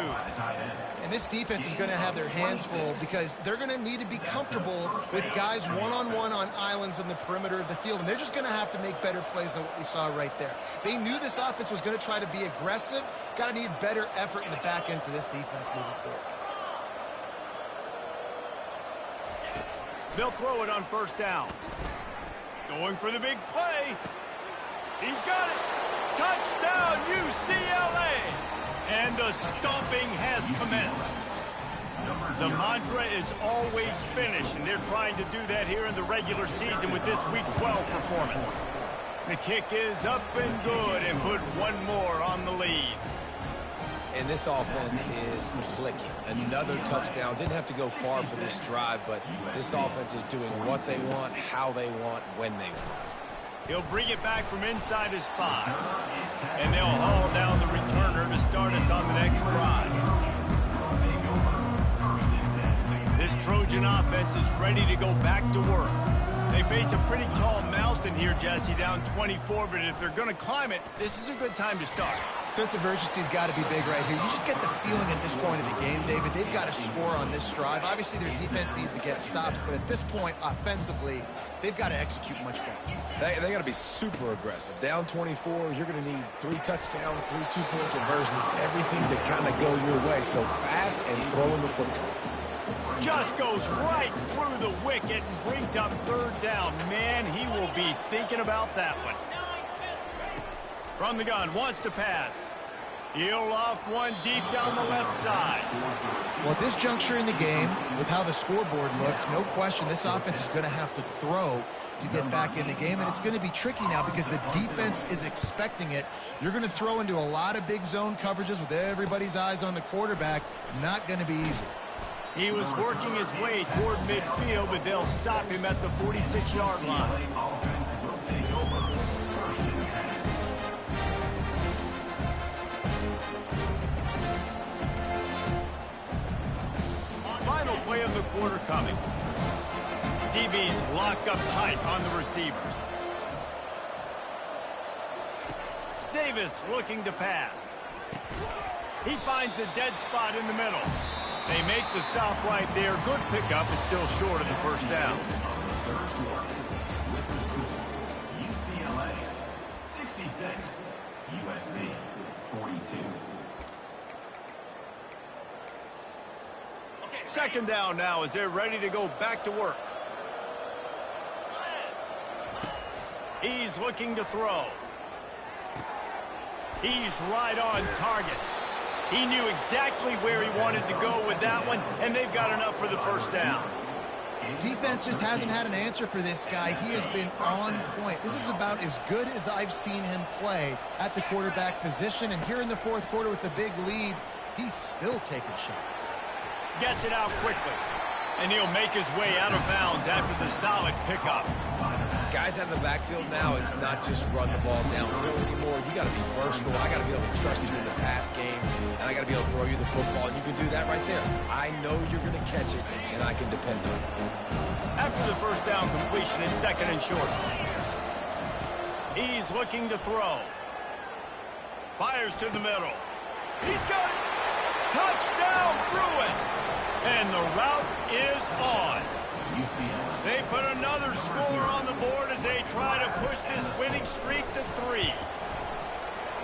And this defense is going to have their hands full because they're going to need to be comfortable with guys one-on-one on islands in the perimeter of the field, and they're just going to have to make better plays than what we saw right there. They knew this offense was going to try to be aggressive. Got to need better effort in the back end for this defense moving forward. They'll throw it on 1st down. Going for the big play. He's got it. Touchdown, UCLA. And the stomping has commenced. The mantra is always finish, and they're trying to do that here in the regular season with this Week 12 performance. The kick is up and good, and put one more on the lead. And this offense is clicking. Another touchdown. Didn't have to go far for this drive, but this offense is doing what they want, how they want, when they want. He'll bring it back from inside his 5. And they'll haul down the returner to start us on the next drive. This Trojan offense is ready to go back to work. They face a pretty tall mountain here, Jesse, down 24, but if they're going to climb it, this is a good time to start. Sense of urgency's got to be big right here. You just get the feeling at this point of the game, David, they've got to score on this drive. Obviously, their defense needs to get stops, but at this point, offensively, they've got to execute much better. They got to be super aggressive. Down 24, you're going to need 3 touchdowns, 3 two-point conversions, everything to kind of go your way. So fast and throwing the football. Just goes right through the wicket and brings up 3rd down. Man, he will be thinking about that one. From the gun, wants to pass. He'll off one deep down the left side. Well, at this juncture in the game, with how the scoreboard looks, no question this offense is going to have to throw to get back in the game, and it's going to be tricky now because the defense is expecting it. You're going to throw into a lot of big zone coverages with everybody's eyes on the quarterback. Not going to be easy. He was working his way toward midfield, but they'll stop him at the 46-yard line. Final play of the quarter coming. DBs lock up tight on the receivers. Davis looking to pass. He finds a dead spot in the middle. They make the stop right there. Good pickup, but still short of the 1st down. UCLA 66, USC 42. 2nd down now as they're ready to go back to work. He's looking to throw. He's right on target. He knew exactly where he wanted to go with that one, and they've got enough for the first down. Defense just hasn't had an answer for this guy. He has been on point. This is about as good as I've seen him play at the quarterback position. And here in the fourth quarter with a big lead, he's still taking shots. Gets it out quickly. And he'll make his way out of bounds after the solid pickup. Guys out of the backfield now, it's not just run the ball downhill anymore. You got to be versatile. I got to be able to trust you in the pass game, and I got to be able to throw you the football, and you can do that right there. I know you're going to catch it, and I can depend on it. After the first down completion, it's second and short. He's looking to throw. Fires to the middle. He's got it. Touchdown, Bruins. And the route is on. They put another score on the board as they try to push this winning streak to 3.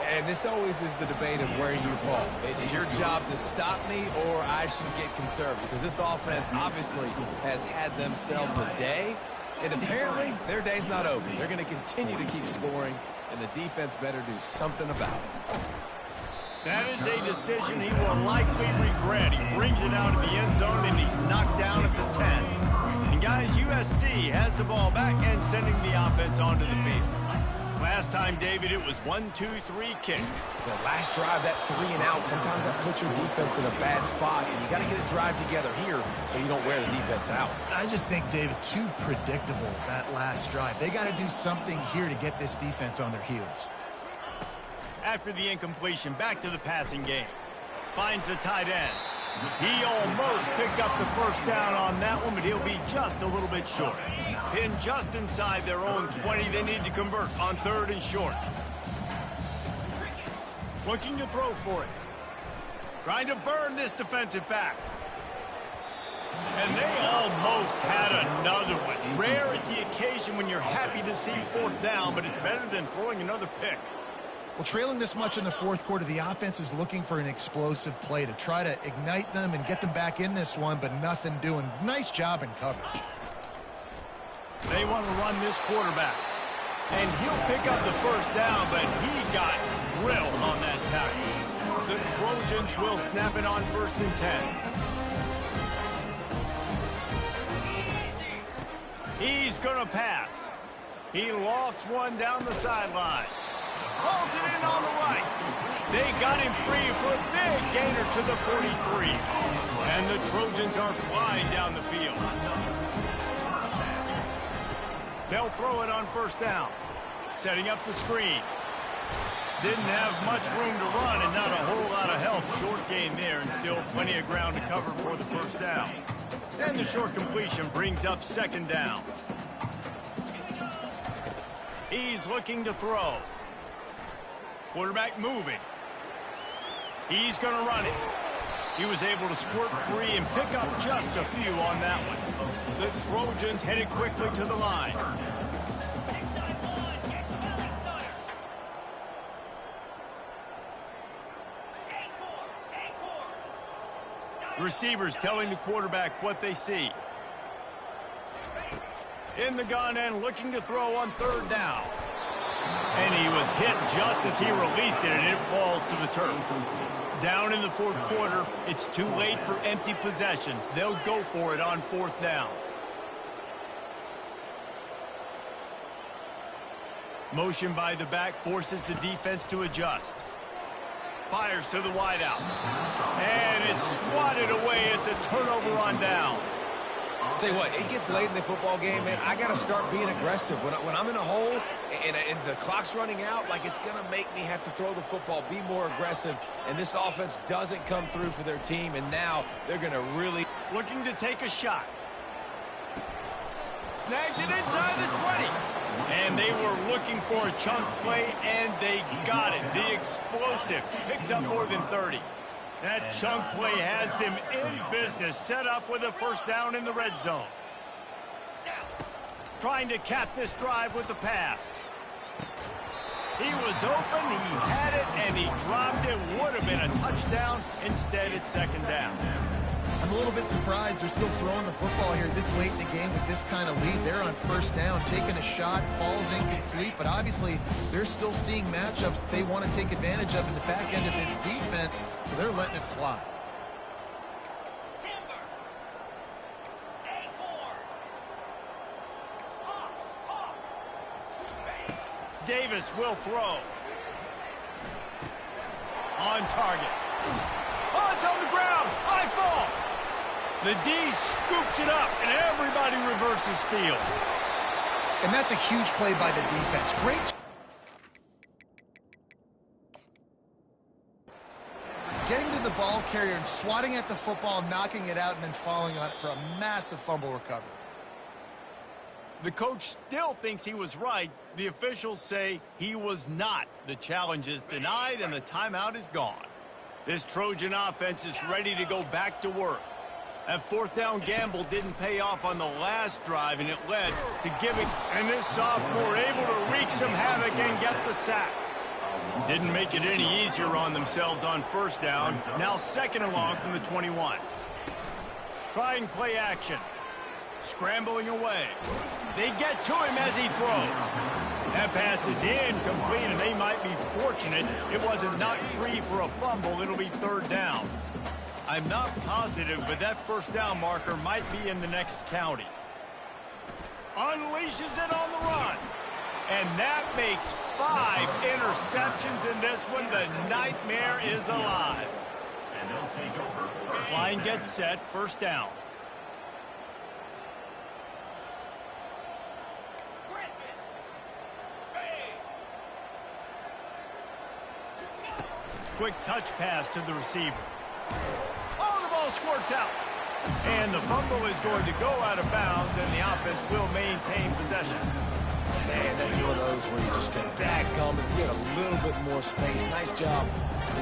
And this always is the debate of where you fall. It's your job to stop me, or I should get conservative, because this offense obviously has had themselves a day, and apparently their day's not over. They're going to continue to keep scoring, and the defense better do something about it. That is a decision he will likely regret. He brings it out of the end zone, and he's knocked down at the 10. And guys, USC has the ball back and sending the offense onto the field. Last time, David, it was 1-2-3 kick. The last drive, that 3 and out, sometimes that puts your defense in a bad spot, and you got to get a drive together here so you don't wear the defense out. I just think, David, too predictable, that last drive. They got to do something here to get this defense on their heels. After the incompletion, back to the passing game. Finds the tight end. He almost picked up the first down on that one, but he'll be just a little bit short. Pinned just inside their own 20. They need to convert on third and short. Looking to throw for it. Trying to burn this defensive back. And they almost had another one. Rare is the occasion when you're happy to see fourth down, but it's better than throwing another pick. Well, trailing this much in the fourth quarter, the offense is looking for an explosive play to try to ignite them and get them back in this one, but nothing doing. Nice job in coverage. They want to run this quarterback. And he'll pick up the first down, but he got drilled on that tackle. The Trojans will snap it on first and 10. He's going to pass. He lofts one down the sideline. Hauls it in on the right. They got him free for a big gainer to the 43. And the Trojans are flying down the field. They'll throw it on first down. Setting up the screen. Didn't have much room to run and not a whole lot of help. Short game there and still plenty of ground to cover for the first down. And the short completion brings up second down. He's looking to throw. Quarterback moving. He's going to run it. He was able to squirt free and pick up just a few on that one. The Trojans headed quickly to the line. Receivers telling the quarterback what they see. In the gun and looking to throw on third down. And he was hit just as he released it, and it falls to the turf. Down in the fourth quarter, it's too late for empty possessions. They'll go for it on fourth down. Motion by the back forces the defense to adjust. Fires to the wideout. And it's swatted away. It's a turnover on downs. Tell you what, it gets late in the football game, man. I got to start being aggressive. When I'm in a hole and the clock's running out, like, it's going to make me have to throw the football, be more aggressive. And this offense doesn't come through for their team, and now they're going to really... Looking to take a shot. Snags it inside the 20. And they were looking for a chunk play, and they got it. The explosive picks up more than 30. That chunk play has them in business, set up with a first down in the red zone. Trying to cap this drive with the pass. He was open, he had it, and he dropped it. Would have been a touchdown. Instead, it's second down. I'm a little bit surprised they're still throwing the football here this late in the game with this kind of lead. They're on first down, taking a shot, falls incomplete, but obviously they're still seeing matchups that they want to take advantage of in the back end of this defense, so they're letting it fly. Davis will throw. On target. Oh, it's on the ground. High ball. The D scoops it up, and everybody reverses field. And that's a huge play by the defense. Great. Getting to the ball carrier and swatting at the football, knocking it out, and then falling on it for a massive fumble recovery. The coach still thinks he was right. The officials say he was not. The challenge is denied, and the timeout is gone. This Trojan offense is ready to go back to work. That fourth down gamble didn't pay off on the last drive, and it led to giving. And this sophomore able to wreak some havoc and get the sack. Didn't make it any easier on themselves on first down. Now second and long from the 21. Trying play action. Scrambling away. They get to him as he throws. That pass is incomplete, and they might be fortunate it wasn't knocked free for a fumble. It'll be third down. I'm not positive, but that first down marker might be in the next county. Unleashes it on the run. And that makes 5 interceptions in this one. The nightmare is alive. Line gets set, first down. Quick touch pass to the receiver. Oh, the ball squirts out. And the fumble is going to go out of bounds, and the offense will maintain possession. Man, that's one of those where you just get dadgum. If you had a little bit more space, nice job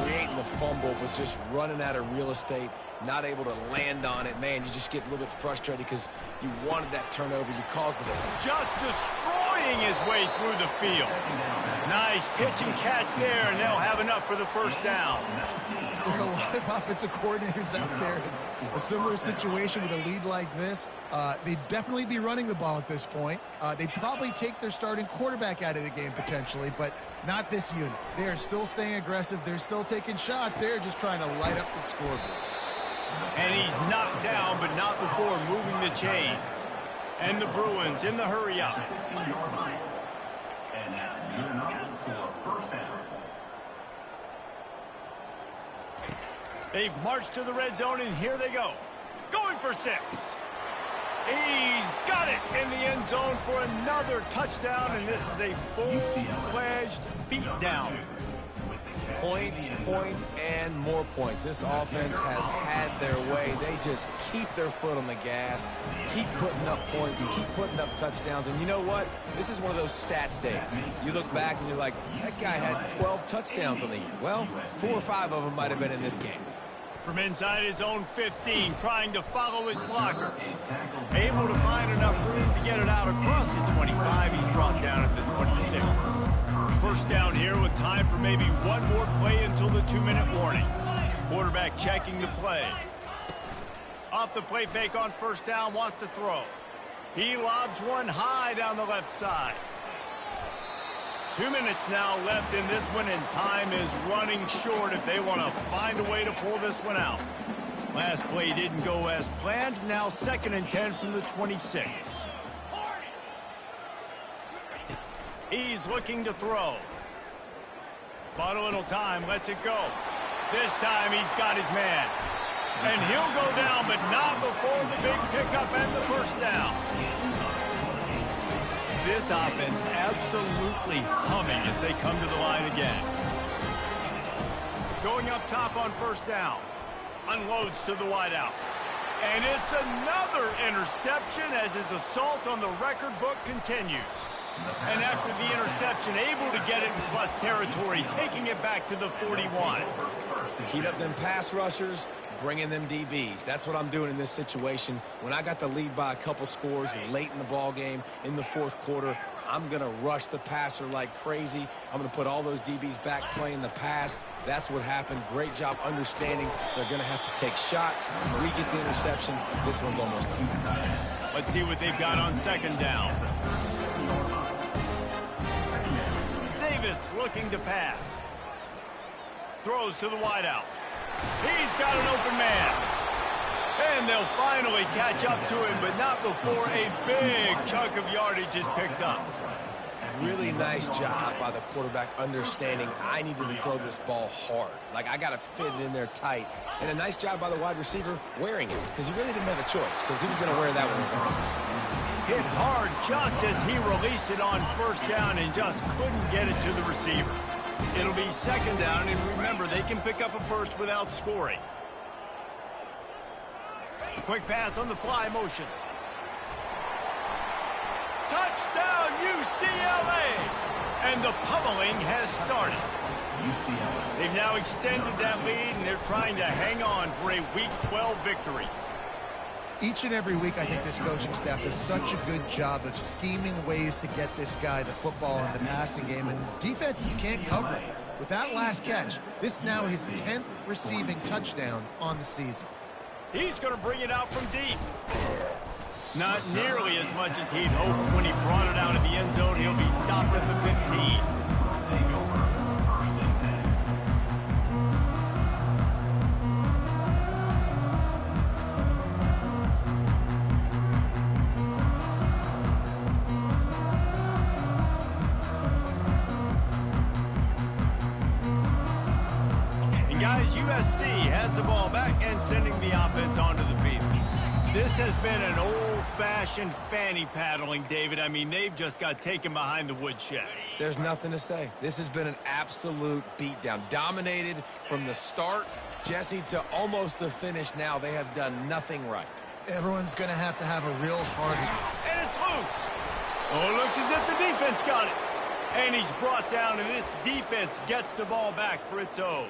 creating the fumble, but just running out of real estate, not able to land on it. Man, you just get a little bit frustrated because you wanted that turnover. You caused the just destroying his way through the field. Nice pitch and catch there, and they'll have enough for the first down. There are a lot of offensive coordinators out there in a similar situation with a lead like this. They'd definitely be running the ball at this point. They'd probably take their starting quarterback out of the game potentially, but not this unit. They are still staying aggressive. They're still taking shots. They're just trying to light up the scoreboard. And he's knocked down, but not before moving the chains. And the Bruins in the hurry-up. And that's good enough for a first down. They've marched to the red zone, and here they go. Going for 6. He's got it in the end zone for another touchdown, and this is a full-fledged beatdown. points, and more points. This offense has had their way. They just keep their foot on the gas, keep putting up points, keep putting up touchdowns. And you know what? This is one of those stats days. You look back and you're like, that guy had 12 touchdowns on the year. Well, 4 or 5 of them might have been in this game. From inside his own 15, trying to follow his blockers. Able to find enough room to get it out across the 25. He's brought down at the 26. First down here with time for maybe one more play until the 2-minute warning. Quarterback checking the play. Off the play fake on first down, wants to throw. He lobs one high down the left side. 2 minutes now left in this one, and time is running short if they want to find a way to pull this one out. Last play didn't go as planned. Now 2nd and 10 from the 26. He's looking to throw. Bought a little time, lets it go. This time he's got his man. And he'll go down, but not before the big pickup and the first down. This offense absolutely humming as they come to the line again. Going up top on first down. Unloads to the wideout. And it's another interception as his assault on the record book continues. And after the interception, able to get it in plus territory, taking it back to the 41. Heat up them pass rushers, bring in them DBs. That's what I'm doing in this situation. When I got the lead by a couple scores late in the ball game, in the fourth quarter, I'm going to rush the passer like crazy. I'm going to put all those DBs back playing the pass. That's what happened. Great job understanding they're going to have to take shots. We get the interception. This one's almost done. Let's see what they've got on second down. Davis looking to pass. Throws to the wideout. He's got an open man. And they'll finally catch up to him, but not before a big chunk of yardage is picked up. Really nice job by the quarterback understanding I needed to throw this ball hard. Like, I got to fit it in there tight. And a nice job by the wide receiver wearing it, because he really didn't have a choice, because he was going to wear that one regardless. Hit hard just as he released it on first down and just couldn't get it to the receiver. It'll be second down, and remember, they can pick up a first without scoring. Quick pass on the fly motion. Touchdown, UCLA! And the pummeling has started. They've now extended that lead, and they're trying to hang on for a Week 12 victory. Each and every week, I think this coaching staff does such a good job of scheming ways to get this guy the football in the passing game, and defenses can't cover it. With that last catch, this now his 10th receiving touchdown on the season. He's going to bring it out from deep. Not nearly as much as he'd hoped when he brought it out of the end zone. He'll be stopped at the 15. Guys, USC has the ball back and sending the offense onto the field. This has been an old-fashioned fanny paddling, David. I mean, they've just got taken behind the woodshed. There's nothing to say. This has been an absolute beatdown. Dominated from the start, Jesse, to almost the finish now. They have done nothing right. Everyone's going to have a real hard... And it's loose. Oh, it looks as if the defense got it. And he's brought down, and this defense gets the ball back for its own.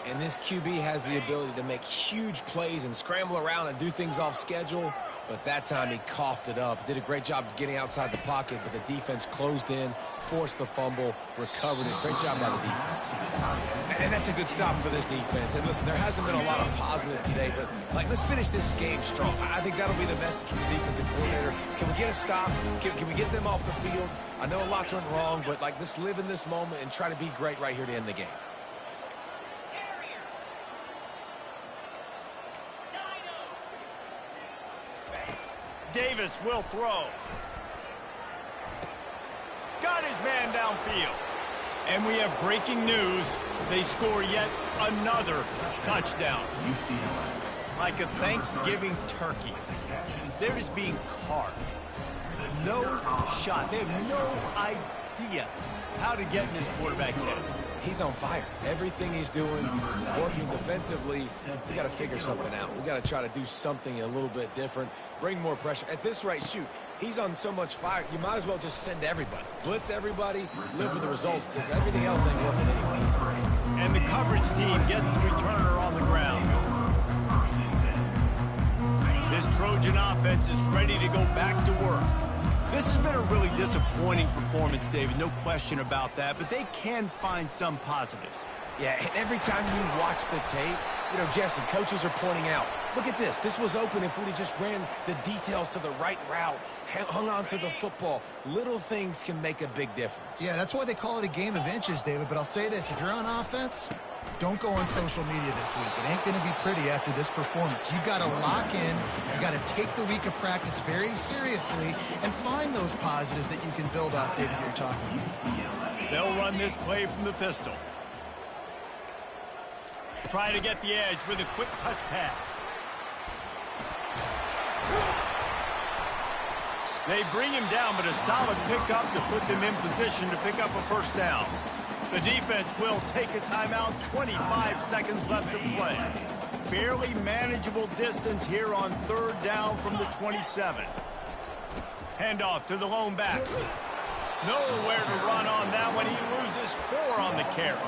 And this QB has the ability to make huge plays and scramble around and do things off schedule. But that time he coughed it up. Did a great job of getting outside the pocket, but the defense closed in, forced the fumble, recovered it. Great job by the defense. And that's a good stop for this defense. And listen, there hasn't been a lot of positive today, but let's finish this game strong. I think that'll be the message from the defensive coordinator. Can we get a stop? Can we get them off the field? I know lots went wrong, but let's live in this moment and try to be great right here to end the game. Davis will throw. Got his man downfield. And we have breaking news. They score yet another touchdown. Like a Thanksgiving turkey. They're just being carved. No shot. They have no idea how to get in this quarterback's head. He's on fire. Everything he's doing is working defensively. We got to figure something out. We got to try to do something a little bit different. Bring more pressure. At this rate, shoot, he's on so much fire, you might as well just send everybody. Blitz everybody, live with the results, because everything else ain't working anyways. And the coverage team gets the returner on the ground. This Trojan offense is ready to go back to work. This has been a really disappointing performance, David, no question about that, but they can find some positives. Yeah, and every time you watch the tape, Jesse, coaches are pointing out, look at this. This was open if we'd have just ran the details to the right route, hung on to the football. Little things can make a big difference. Yeah, that's why they call it a game of inches, David, but I'll say this. If you're on offense, don't go on social media this week. It ain't going to be pretty after this performance. You've got to lock in. You've got to take the week of practice very seriously and find those positives that you can build off, David, you're talking about. They'll run this play from the pistol. Try to get the edge with a quick touch pass. They bring him down, but a solid pickup to put them in position to pick up a first down. The defense will take a timeout. 25 seconds left to play. Fairly manageable distance here on third down from the 27. Handoff to the lone back. Nowhere to run on that one. He loses 4 on the carry.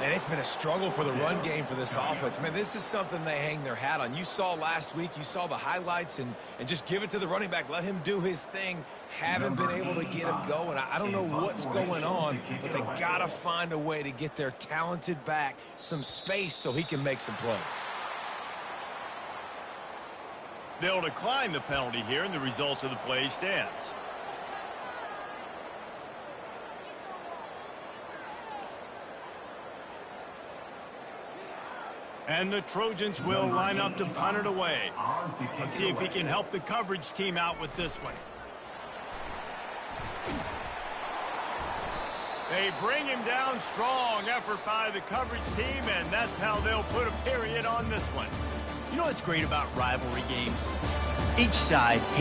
And it's been a struggle for the run game for this offense. Man, this is something they hang their hat on. You saw last week, you saw the highlights, and just give it to the running back. Let him do his thing. Haven't been able to get him going. I don't know what's going on, but they got to find a way to get their talented back some space so he can make some plays. They'll decline the penalty here, and the result of the play stands. And the Trojans will line up to punt it away. Let's see if he can help the coverage team out with this one. They bring him down. Strong effort by the coverage team, and that's how they'll put a period on this one. You know what's great about rivalry games? Each side